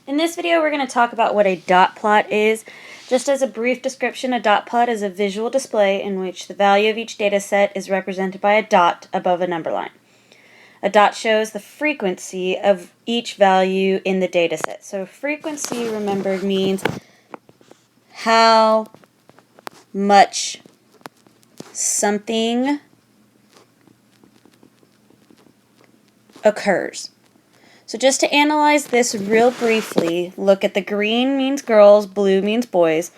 In this video, we're going to talk about what a dot plot is. Just as a brief description, a dot plot is a visual display in which the value of each data set is represented by a dot above a number line. A dot shows the frequency of each value in the data set. So frequency, remember, means how much something occurs. So just to analyze this real briefly, look at the green means girls, blue means boys.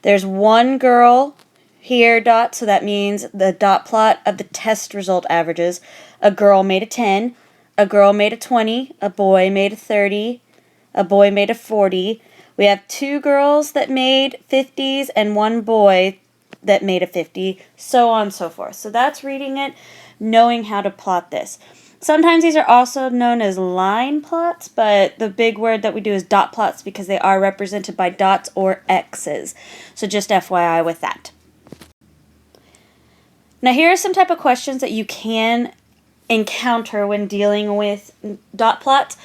There's one girl here, dot, so that means the dot plot of the test result averages. A girl made a 10, a girl made a 20, a boy made a 30, a boy made a 40. We have two girls that made 50s and one boy that made a 50, so on and so forth. So that's reading it, knowing how to plot this. Sometimes these are also known as line plots, but the big word that we do is dot plots because they are represented by dots or X's. So just FYI with that. Now here are some type of questions that you can encounter when dealing with dot plots.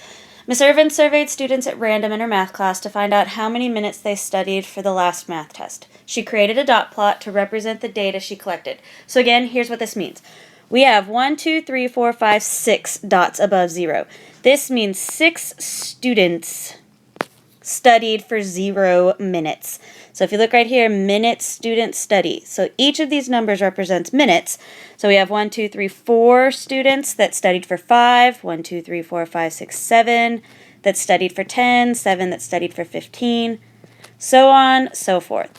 Ms. Irvin surveyed students at random in her math class to find out how many minutes they studied for the last math test. She created a dot plot to represent the data she collected. So again, here's what this means. We have 1, 2, 3, 4, 5, 6 dots above 0. This means 6 students studied for 0 minutes. So if you look right here, minutes, students, study. So each of these numbers represents minutes. So we have 1, 2, 3, 4 students that studied for 5, 1, 2, 3, 4, 5, 6, 7 that studied for 10, 7 that studied for 15, so on, so forth.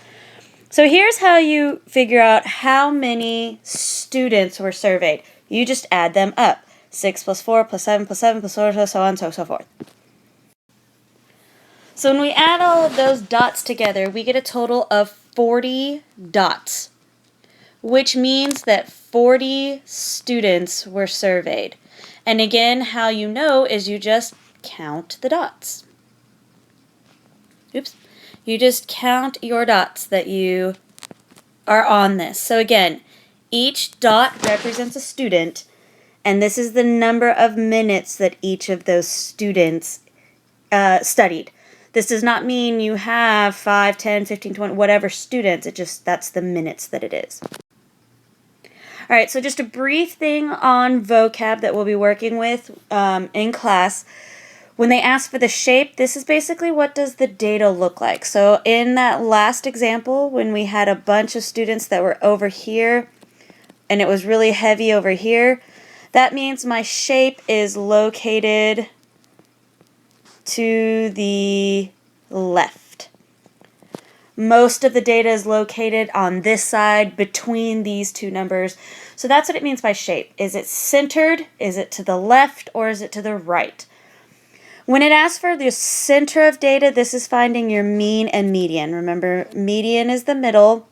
So here's how you figure out how many students were surveyed. You just add them up. 6 plus 4 plus 7 plus 7 plus 4, so on, so forth. So when we add all of those dots together, we get a total of 40 dots, which means that 40 students were surveyed. And again, how you know is you just count the dots. Oops. You just count your dots that you are on this. So again, each dot represents a student, and this is the number of minutes that each of those students studied. This does not mean you have 5, 10, 15, 20, whatever students. That's the minutes that it is. All right, so just a brief thing on vocab that we'll be working with in class. When they ask for the shape, this is basically what does the data look like. So in that last example, when we had a bunch of students that were over here, and it was really heavy over here, that means my shape is located to the left. Most of the data is located on this side between these two numbers. So that's what it means by shape. Is it centered? Is it to the left? Or is it to the right? When it asks for the center of data, this is finding your mean and median. Remember, median is the middle,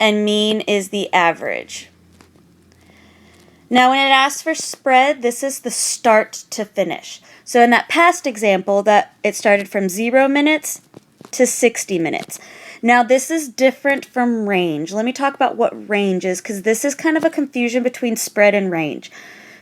and mean is the average. Now, when it asks for spread, this is the start to finish. So in that past example, that it started from 0 minutes to 60 minutes. Now, this is different from range. Let me talk about what range is, because this is kind of a confusion between spread and range.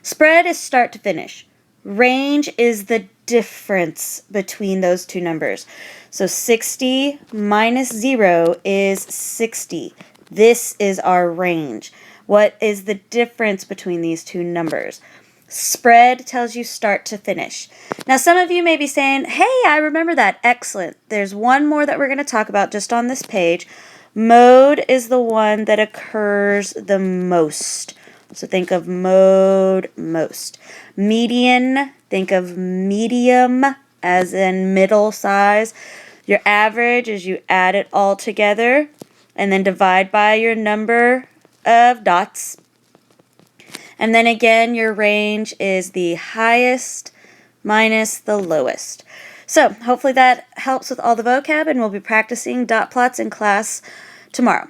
Spread is start to finish. Range is the difference between those two numbers. So 60 minus 0 is 60. This is our range. What is the difference between these two numbers? Spread tells you start to finish. Now some of you may be saying, hey, I remember that. Excellent. There's one more that we're going to talk about just on this page. Mode is the one that occurs the most. So think of mode, most. Median, think of medium as in middle size. Your average is you add it all together and then divide by your number of dots. And then again, your range is the highest minus the lowest. So hopefully that helps with all the vocab, and we'll be practicing dot plots in class tomorrow.